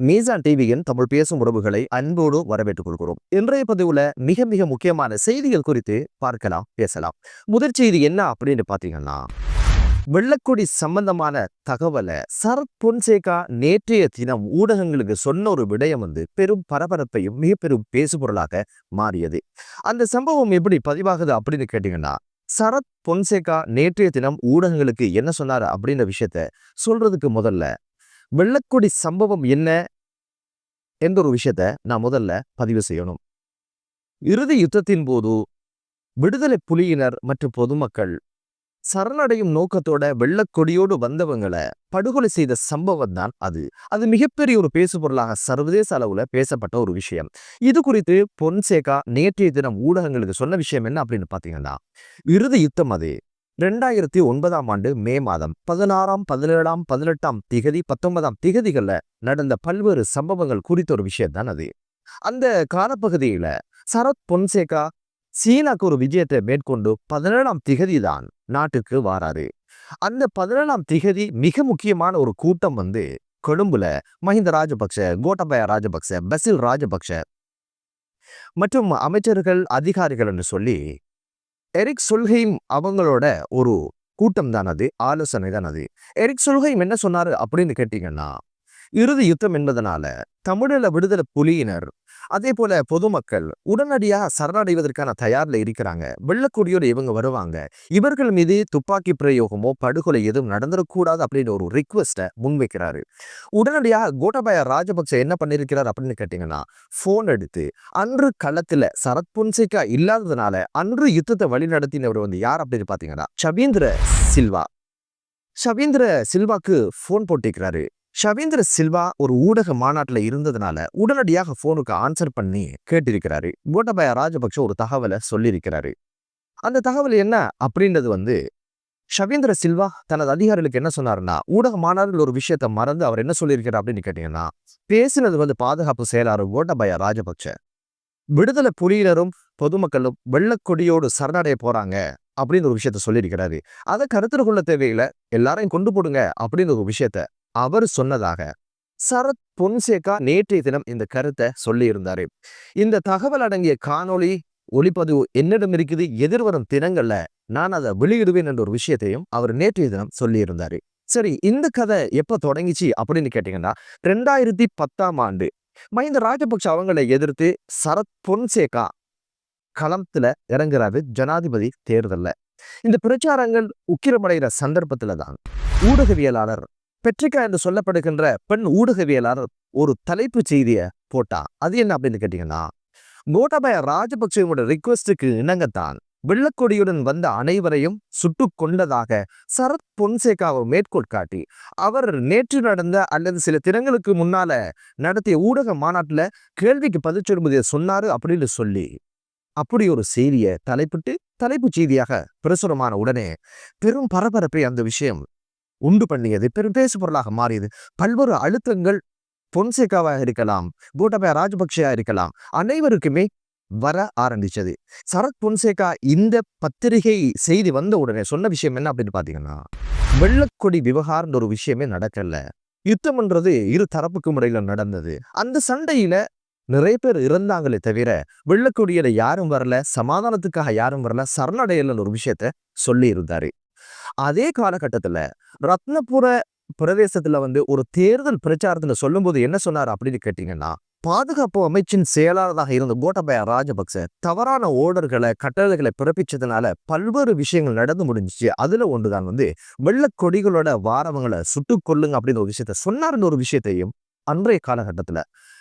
மீசான் டிவியின் தமிழ் பேசும் உறவுகளை அன்போடு வரவேற்றுக் கொள்கிறோம். இன்றைய பதிவுல மிக மிக முக்கியமான செய்திகள் குறித்து பார்க்கலாம், பேசலாம். முதற் செய்தி என்ன அப்படின்னு பாத்தீங்கன்னா, வெள்ளக்கொடி சம்பந்தமான தகவலை சரத் பொன்சேகா நேற்றைய தினம் ஊடகங்களுக்கு சொன்ன ஒரு விடயம் பெரும் பரபரப்பையும் மிக பெரும் பேசுபொருளாக மாறியது. அந்த சம்பவம் எப்படி பதிவாகுது அப்படின்னு கேட்டீங்கன்னா, சரத் பொன்சேகா நேற்றைய தினம் ஊடகங்களுக்கு என்ன சொன்னாரு அப்படின்ற விஷயத்த சொல்றதுக்கு முதல்ல வெள்ளக்கொடி சம்பவம் என்ன என்ற ஒரு விஷயத்த நான் முதல்ல பதிவு செய்யணும். இறுதி யுத்தத்தின் போது விடுதலை புலியினர் மற்றும் பொதுமக்கள் சரணடையும் நோக்கத்தோட வெள்ளக்கொடியோடு வந்தவங்களை படுகொலை செய்த சம்பவம் தான் அது. அது மிகப்பெரிய ஒரு பேசுபொருளாக சர்வதேச அளவுல பேசப்பட்ட ஒரு விஷயம். இது குறித்து பொன்சேகா நேற்றைய தினம் ஊடகங்களுக்கு சொன்ன விஷயம் என்ன அப்படின்னு பாத்தீங்கன்னா, இறுதி யுத்தம் அது 2009ஆம் ஆண்டு மே மாதம் 16ஆம் 17ஆம் 18ஆம் திகதி 19ஆம் திகதிகள்ல நடந்த பல்வேறு சம்பவங்கள் குறித்த ஒரு விஷயம் தான் அது. அந்த காலப்பகுதியில சரத் பொன்சேகா சீனாக்கு ஒரு விஜயத்தை மேற்கொண்டு 17ஆம் திகதி தான் நாட்டுக்கு வாராரு. அந்த 17ஆம் திகதி மிக முக்கியமான ஒரு கூட்டம் கொழும்புல மஹிந்த ராஜபக்ஷ, கோட்டபய ராஜபக்ஷ, பசில் ராஜபக்ஷ மற்றும் அமைச்சர்கள், அதிகாரிகள் என்று சொல்லி எரிக் சொல்ஹெய்ம் அவங்களோட ஒரு கூட்டம் தான் அது, ஆலோசனை தான் அது. எரிக் சொல்ஹெய்ம் என்ன சொன்னாரு அப்படின்னு கேட்டீங்கன்னா, இறுதி யுத்தம் என்பதனால தமிழீழ விடுதலை புலியினர் அதே போல பொதுமக்கள் உடனடியாக சரணடைவதற்கான தயாரில் இருக்கிறாங்க. வெள்ளக்கொடியோடு இவங்க வருவாங்க. இவர்கள் மீது துப்பாக்கி பிரயோகமோ படுகொலை எதுவும் நடந்துடக்கூடாது அப்படின்னு ஒரு ரிக்வெஸ்ட்டை முன்வைக்கிறாரு. உடனடியாக கோட்டபாய ராஜபக்ச என்ன பண்ணியிருக்கிறார் அப்படின்னு கேட்டீங்கன்னா, போன் எடுத்து அன்று களத்துல சரத் பொன்சேகா இல்லாததுனால அன்று யுத்தத்தை வழி நடத்தினவர் யார் அப்படின்னு பாத்தீங்கன்னா ஷவீந்திர சில்வா. ஷவீந்திர சில்வாக்கு போன் போட்டிருக்கிறாரு. ஷவீந்திர சில்வா ஒரு ஊடக மாநாட்டில் இருந்ததுனால உடனடியாக போனுக்கு ஆன்சர் பண்ணி கேட்டிருக்கிறாரு. கோட்டபாய ராஜபக்ஷ ஒரு தகவலை சொல்லியிருக்கிறாரு. அந்த தகவல் என்ன அப்படின்றது ஷவீந்திர சில்வா தனது அதிகாரிகளுக்கு என்ன சொன்னாருன்னா, ஊடக மாநாட்டில் ஒரு விஷயத்தை மறந்து அவர் என்ன சொல்லியிருக்கிறார் அப்படின்னு கேட்டீங்கன்னா, பேசினது பாதுகாப்பு செயலாளர் கோட்டபாய ராஜபக்ஷ விடுதலை புலியினரும் பொதுமக்களும் வெள்ளக்கொடியோடு சரணடைய போறாங்க அப்படின்னு ஒரு விஷயத்த சொல்லியிருக்கிறாரு. அதை கருத்தில் கொள்ள தேவையில்லை, எல்லாரையும் கொண்டு போடுங்க அப்படின்னு ஒரு விஷயத்த அவர் சொன்னதாக சரத் பொன்சேகா நேற்றைய தினம் இந்த கருத்தை சொல்லி இருந்தாரு. இந்த தகவல் அடங்கிய காணொளி ஒளிப்பதிவு என்னிடம் இருக்குது. எதிர்வரும் தினங்கள்ல நான் அதை வெளியிடுவேன் என்ற ஒரு விஷயத்தையும் அவர் நேற்றைய தினம் சொல்லி இருந்தாரு. சரி, இந்த கதை எப்ப தொடங்கிச்சு அப்படின்னு கேட்டீங்கன்னா, 2010ஆம் ஆண்டு மஹிந்த ராஜபக்ஷ அவங்களை எதிர்த்து சரத் பொன்சேகா களத்துல இறங்குறாரு ஜனாதிபதி தேர்தல்ல. இந்த பிரச்சாரங்கள் உக்கிரமடைகிற சந்தர்ப்பத்துல தான் ஊடகவியலாளர் பெட்ரிகா என்று சொல்லப்படுகின்ற பெண் ஊடகவியலாளர் ஒரு தலைப்பு செய்தியை போட்டா. அது என்ன அப்படின்னு கேட்டீங்கன்னா, கோட்டபாய ராஜபக்சேவோட ரிக்வெஸ்டுக்கு இணங்கத்தான் வெள்ளக்கொடியுடன் வந்த அனைவரையும் சுட்டு கொண்டதாக சரத் பொன்சேகாவை மேற்கோள் காட்டி அவர் நேற்று நடந்த அல்லது சில தினங்களுக்கு முன்னால நடத்திய ஊடக மாநாட்டுல கேள்விக்கு பதில் சொல்லும்படிய சொன்னாரு அப்படின்னு சொல்லி அப்படி ஒரு செய்தியை தலைப்பு செய்தியாக பிரசுரமான உடனே பெரும் பரபரப்பை அந்த விஷயம் உண்டு பண்ணியது, பெரும் பேசு பொருளாக மாறியது. பல்வேறு அழுத்தங்கள் பொன்சேகாவாக இருக்கலாம், கோட்டபாய ராஜபக்ஷா இருக்கலாம், அனைவருக்குமே வர ஆரம்பிச்சது. சரத் பொன்சேகா இந்த பத்திரிகை செய்தி வந்த உடனே சொன்ன விஷயம் என்ன அப்படின்னு பாத்தீங்கன்னா, வெள்ளக்கொடி விவகாரம் ஒரு விஷயமே நடக்கல, யுத்தம்ன்றது இரு தரப்புக்கும் இடையில நடந்தது. அந்த சண்டையில நிறைய பேர் இறந்தாங்களே தவிர வெள்ளக்கொடியில யாரும் வரல, சமாதானத்துக்காக யாரும் வரல, சரணடையலன்னு ஒரு விஷயத்த சொல்லி இருந்தாரு. அதே காலகட்டத்துல ரத்னபுர பிரதேசத்துல ஒரு தேர்தல் பிரச்சாரத்துல சொல்லும் போது என்ன சொன்னார் அப்படின்னு கேட்டீங்கன்னா, பாதுகாப்பு அமைச்சின் செயலாளராக இருந்த கோட்டபாய ராஜபக்ச தவறான ஓர்டர்களை கட்டளைகளை பிறப்பிச்சதுனால பல்வேறு விஷயங்கள் நடந்து முடிஞ்சிச்சு. அதுல ஒன்றுதான் வெள்ளக்கொடிகளோட வாரவங்களை சுட்டு கொள்ளுங்க அப்படின்னு ஒரு விஷயத்த சொன்னார்னு ஒரு விஷயத்தையும் அன்றைய காலகட்டத்துல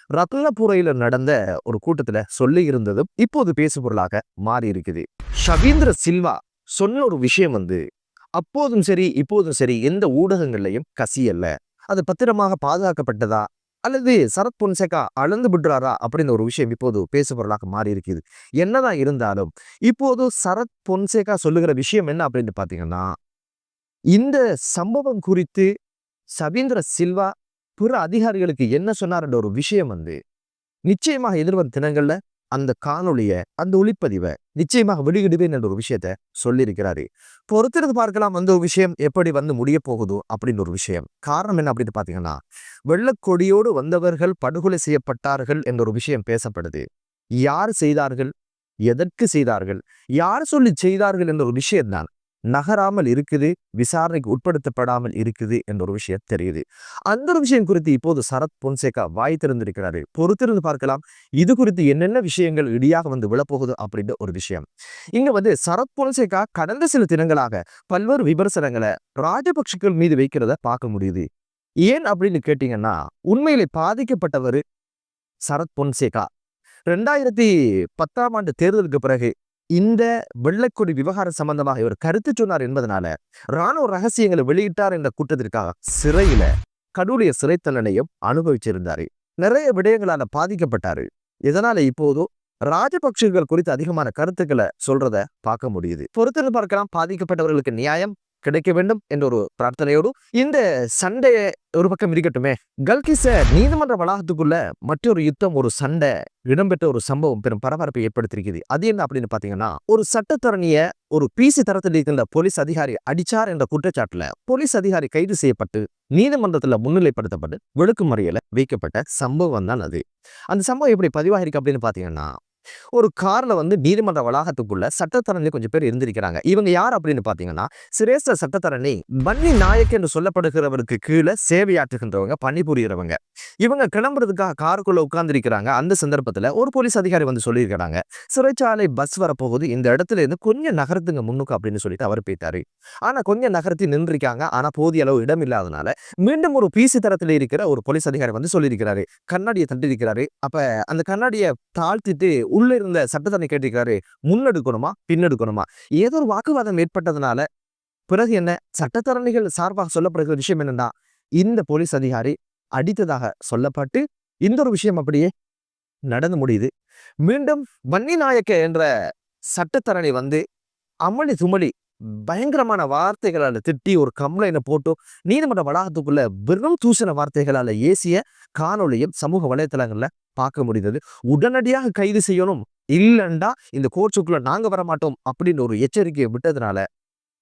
ரத்னபுரையில நடந்த ஒரு கூட்டத்துல சொல்லி இருந்ததும் இப்போது பேசு பொருளாக மாறி இருக்குது. ஷவீந்திர சில்வா சொன்ன ஒரு விஷயம் அப்போதும் சரி இப்போதும் சரி எந்த ஊடகங்கள்லையும் கசியல்ல. அது பத்திரமாக பாதுகாக்கப்பட்டதா அல்லது சரத் பொன்சேகா அளந்து விடுறாரா அப்படின்னு ஒரு விஷயம் இப்போது பேசு பொருளாக மாறி இருக்குது. என்னதான் இருந்தாலும் இப்போது சரத் பொன்சேகா சொல்லுகிற விஷயம் என்ன அப்படின்னு பாத்தீங்கன்னா, இந்த சம்பவம் குறித்து ஷவீந்திர சில்வா பிற அதிகாரிகளுக்கு என்ன சொன்னார் என்ற ஒரு விஷயம் நிச்சயமாக எதிர்வரும் தினங்கள்ல அந்த காணொளிய, அந்த ஒளிப்பதிவை நிச்சயமாக வெளியிடுவேன் என்ற ஒரு விஷயத்த சொல்லியிருக்கிறாரு. பொறுத்திருந்து பார்க்கலாம் அந்த ஒரு விஷயம் எப்படி வந்து முடிய போகுதோ அப்படின்னு ஒரு விஷயம். காரணம் என்ன அப்படின்னு பாத்தீங்கன்னா, வெள்ளக்கொடியோடு வந்தவர்கள் படுகொலை செய்யப்பட்டார்கள் என்ற ஒரு விஷயம் பேசப்படுது. யார் செய்தார்கள், எதற்கு செய்தார்கள், யார் சொல்லி செய்தார்கள் என்ற ஒரு விஷயம்தான் நகராமல் இருக்குது, விசாரணைக்கு உட்படுத்தப்படாமல் இருக்குது என்ற ஒரு விஷயம் தெரியுது. அந்த ஒரு விஷயம் குறித்து இப்போது சரத் பொன்சேகா வாய் திறந்திருக்கிறாரு. பொறுத்திருந்து பார்க்கலாம் இது குறித்து என்னென்ன விஷயங்கள் இடியாக வந்து விழப்போகுது அப்படின்ற ஒரு விஷயம். இங்க வந்து சரத் பொன்சேகா கடந்த சில தினங்களாக பல்வேறு விமர்சனங்களை ராஜபக்ஷர்கள் மீது வைக்கிறத பார்க்க முடியுது. ஏன் அப்படின்னு கேட்டீங்கன்னா, உண்மையிலே பாதிக்கப்பட்டவர் சரத் பொன்சேகா. 2010ஆம் ஆண்டு தேர்தலுக்கு பிறகு இந்த வெள்ளைக்கொடி விவகாரம் சம்பந்தமாக இவர் கருத்து சொன்னார் என்பதனால ராணுவ ரகசியங்களை வெளியிட்டார் என்ற குற்றத்திற்காக சிறையில கடூழிய சிறை தண்டனையும் அனுபவிச்சிருந்தாரு. நிறைய விடயங்களால பாதிக்கப்பட்டாரு. இதனால இப்போது ராஜபக்ஷர்கள் குறித்து அதிகமான கருத்துக்களை சொல்றத பார்க்க முடியுது. பொறுத்திருந்து பார்க்கலாம், பாதிக்கப்பட்டவர்களுக்கு நியாயம் கிடைக்க வேண்டும் என்ற ஒரு பிரார்த்தனையோடு இந்த சண்டையை ஒரு பக்கம் இருக்கட்டுமே. கல்கிச நீதிமன்ற வளாகத்துக்குள்ள மற்றொரு யுத்தம், ஒரு சண்டை இடம்பெற்ற ஒரு சம்பவம் பெரும் பரபரப்பை ஏற்படுத்தியிருக்குது. அது என்ன அப்படின்னு பாத்தீங்கன்னா, ஒரு சட்டத்தரணிய ஒரு பிசி தரத்தில் இருக்கின்ற போலீஸ் அதிகாரி அடிச்சார் என்ற குற்றச்சாட்டுல போலீஸ் அதிகாரி கைது செய்யப்பட்டு நீதிமன்றத்துல முன்னிலைப்படுத்தப்பட்டு விளக்குமறியல வைக்கப்பட்ட சம்பவம் தான் அது. அந்த சம்பவம் எப்படி பதிவாகிருக்கு அப்படின்னு பாத்தீங்கன்னா, ஒரு கார்ல வந்து நீதிமன்ற வளாகத்துக்குள்ள சட்டத்தரணி கொஞ்சம் பேர் இருந்திருக்கிறாங்க. இவங்க யார் அப்படின்னு பாத்தீங்கன்னா, சிரேஷ்ட சட்டத்தரணி பன்னி நாயக் என்று சொல்லப்படுகிறவருக்கு கீழே சேவையாற்றுகின்றவங்க, பணிபுரியறவங்க. இவங்க கிளம்புறதுக்காக காருக்குள்ள உட்கார்ந்து இருக்கிறாங்க. அந்த சந்தர்ப்பத்துல ஒரு போலீஸ் அதிகாரி வந்து சொல்லியிருக்கிறாங்க, சிறைச்சாலை பஸ் வரப்போகுது, இந்த இடத்துல இருந்து கொஞ்சம் நகரத்துங்க முன்னுக்கு அப்படின்னு சொல்லிட்டு அவர் போயிட்டாரு. ஆனா கொஞ்சம் நகரத்தி நின்றிருக்காங்க. ஆனா போதிய அளவு இடம் இல்லாதனால மீண்டும் ஒரு பிசி தரத்துல இருக்கிற ஒரு போலீஸ் அதிகாரி வந்து சொல்லியிருக்கிறாரு, கண்ணாடியை தட்டி இருக்கிறாரு. அப்ப அந்த கண்ணாடியை தாழ்த்திட்டு உள்ள இருந்த சட்டத்தரணி கேட்டிருக்காரு, முன்னெடுக்கணுமா பின்னெடுக்கணுமா. ஏதோ ஒரு வாக்குவாதம் ஏற்பட்டதுனால பிறகு என்ன, சட்டத்தரணிகள் சார்பாக சொல்லப்படுகிற விஷயம் என்னன்னா, இந்த போலீஸ் அதிகாரி அடித்ததாக சொல்லப்பட்டு இந்த ஒரு விஷயம் அப்படியே நடந்து முடியுது. மீண்டும் வன்னி நாயக்க என்ற சட்டத்தரணி வந்து அமளி துமளி பயங்கரமான வார்த்தைகளால திட்டி ஒரு கம்ப்ளைண்ட் போட்டு நீதிமன்ற வளாகத்துக்குள்ள வெறும் தூசண வார்த்தைகளால ஏசிய காணொலியும் சமூக வலைதளங்கள்ல பார்க்க முடிந்தது. உடனடியாக கைது செய்யணும், இல்லண்டா இந்த கோர்ட்ஸுக்குள்ள நாங்க வரமாட்டோம் அப்படின்னு ஒரு எச்சரிக்கையை விட்டதுனால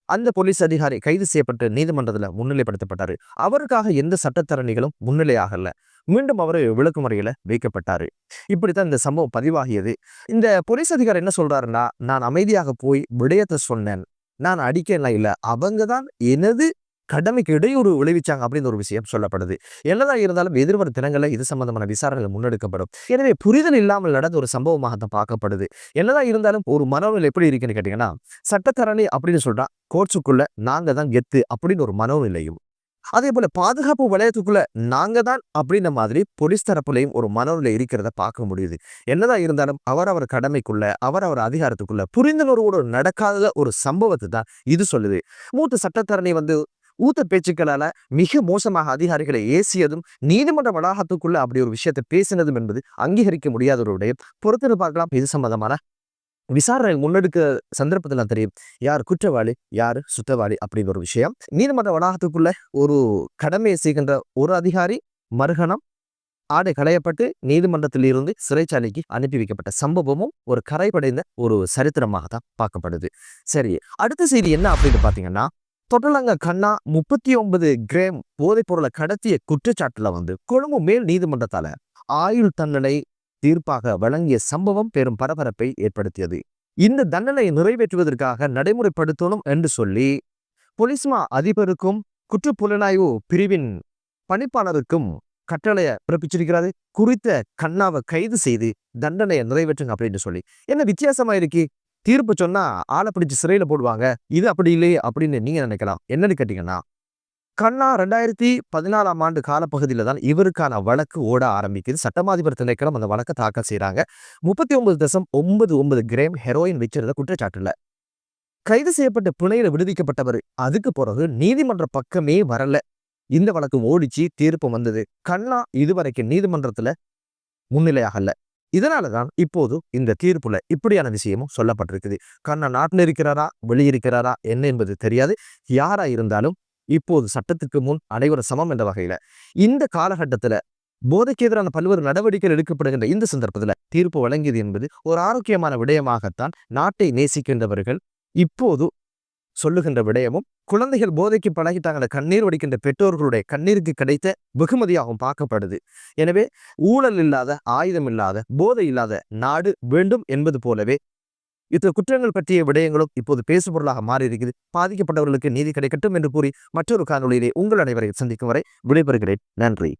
அந்த போலீஸ் அதிகாரி கைது செய்யப்பட்டு நீதிமன்றத்துல முன்னிலைப்படுத்தப்பட்டாரு. அவருக்காக எந்த சட்டத்தரணிகளும் முன்னிலையாகல. மீண்டும் அவரு விளக்குமறையில வைக்கப்பட்டாரு. இப்படித்தான் இந்த சம்பவம் பதிவாகியது. இந்த போலீஸ் அதிகாரி என்ன சொல்றாருன்னா, நான் அமைதியாக போய் விடயத்தை சொன்னேன், நான் அடிக்கலாம் இல்ல, அவங்க தான் எனது கடமைக்கு இடையூறு விளைவிச்சாங்க அப்படின்னு ஒரு விஷயம் சொல்லப்படுது. என்னதான் இருந்தாலும் எதிர்வரும் தினங்களில் இது சம்பந்தமான விசாரணைகள் முன்னெடுக்கப்படும். எனவே புரிதல் இல்லாமல் நடந்த ஒரு சம்பவமாக பார்க்கப்படுது. என்னதான் இருந்தாலும் ஒரு மனோநிலை எப்படி இருக்குன்னு கேட்டீங்கன்னா, சட்டத்தரணி அப்படின்னு சொல்றா, கோர்ட்ஸுக்குள்ள நாங்க தான் கெத்து அப்படின்னு ஒரு மனோநிலையும், அதே போல பாதுகாப்பு வலயத்துக்குள்ள நாங்க தான் அப்படின்ற மாதிரி போலீஸ் தரப்புலையும் ஒரு மனநிலை இருக்கிறத பார்க்க முடியுது. என்னதான் இருந்தாலும் அவர் கடமைக்குள்ள, அவர் அதிகாரத்துக்குள்ள புரிந்துணர்வோடு நடக்காத ஒரு சம்பவத்தை தான் இது சொல்லுது. மூத்த சட்டத்தரணி வந்து ஊத்த பேச்சுக்களால மிக மோசமாக அதிகாரிகளை ஏசியதும், நீதிமன்ற வளாகத்துக்குள்ள அப்படி ஒரு விஷயத்தை பேசினதும் என்பது அங்கீகரிக்க முடியாத ஒரு விடயம். பொறுத்து பார்க்கலாம். இது சம்பந்தமான விசாரணை முன்னெடுக்க சந்தர்ப்பத்துல தெரியும் யார் குற்றவாளி, யாரு சுற்றவாளி அப்படிங்கிற ஒரு விஷயம். நீதிமன்ற வளாகத்துக்குள்ள ஒரு கடமையை செய்கின்ற ஒரு அதிகாரி மறுகணம் ஆடை களையப்பட்டு நீதிமன்றத்தில் இருந்து சிறைச்சாலைக்கு அனுப்பி வைக்கப்பட்ட சம்பவமும் ஒரு கரைபடைந்த ஒரு சரித்திரமாக தான் பார்க்கப்படுது. சரி, அடுத்த செய்தி என்ன அப்படின்னு பாத்தீங்கன்னா, தொட்டலங்க கண்ணா 39 கிராம் போதைப் பொருளை கடத்திய குற்றச்சாட்டுல வந்து கொழும்பு மேல் நீதிமன்றத்தால ஆயுள் தண்டனை தீர்ப்பாக வழங்கிய சம்பவம் பெரும் பரபரப்பை ஏற்படுத்தியது. இந்த தண்டனை நிறைவேற்றுவதற்காக நடைமுறைப்படுத்தணும் என்று சொல்லி பொலிஸ்மா அதிபருக்கும் குற்றப்புலனாய்வு பிரிவின் பணிப்பாளருக்கும் கட்டளையை பிறப்பிச்சிருக்கிறாரு. குறித்த கண்ணாவை கைது செய்து தண்டனையை நிறைவேற்றுங்க அப்படின்னு சொல்லி. என்ன வித்தியாசமா இருக்கு, தீர்ப்பு சொன்னா ஆளை பிடிச்சு சிறையில போடுவாங்க, இது அப்படி இல்லையே அப்படின்னு நீங்க நினைக்கலாம். என்னன்னு கேட்டீங்கன்னா, கண்ணா 2014ஆம் ஆண்டு காலப்பகுதியில தான் இவருக்கான வழக்கு ஓட ஆரம்பிக்குது. சட்டமாதிபர் திணைக்களம் அந்த வழக்கை தாக்கல் செய்யறாங்க. 39.99 கிராம் ஹெரோயின் வச்சிருந்த குற்றச்சாட்டுல கைது செய்யப்பட்ட பிணையில விடுவிக்கப்பட்டவர். அதுக்கு பிறகு நீதிமன்ற பக்கமே வரல. இந்த வழக்கு ஓடிச்சு, தீர்ப்பு வந்தது. கண்ணா இதுவரைக்கும் நீதிமன்றத்துல முன்னிலையாகல. இதனாலதான் இப்போது இந்த தீர்ப்புல இப்படியான விஷயமும் சொல்லப்பட்டிருக்குது. கண்ணா நாட்டில் இருக்கிறாரா வெளியிருக்கிறாரா என்ன என்பது தெரியாது. யாரா இருந்தாலும் இப்போது சட்டத்துக்கு முன் அனைவரும் சமம் என்ற வகையில இந்த காலகட்டத்துல போதைக்கு எதிரான பல்வேறு நடவடிக்கைகள் எடுக்கப்படுகின்ற இந்த சந்தர்ப்பத்தில் தீர்ப்பு வழங்கியது என்பது ஒரு ஆரோக்கியமான விடயமாகத்தான் நாட்டை நேசிக்கின்றவர்கள் இப்போது சொல்லுகின்ற விடயமும், குழந்தைகள் போதைக்கு பழகிட்டாங்கள கண்ணீர் வடிக்கின்ற பெற்றோர்களுடைய கண்ணீருக்கு கிடைத்த வெகுமதியாகவும் பார்க்கப்படுது. எனவே ஊழல் இல்லாத, ஆயுதம் இல்லாத, போதை இல்லாத நாடு வேண்டும் என்பது போலவே இத்தகைய குற்றங்கள் பற்றிய விடயங்களும் இப்போது பேசுபொருளாக மாறி இருக்குது. பாதிக்கப்பட்டவர்களுக்கு நீதி கிடைக்கட்டும் என்று கூறி மற்றொரு காணொலியிலே உங்கள் அனைவரை சந்திக்கும் வரை விடைபெறுகிறேன். நன்றி.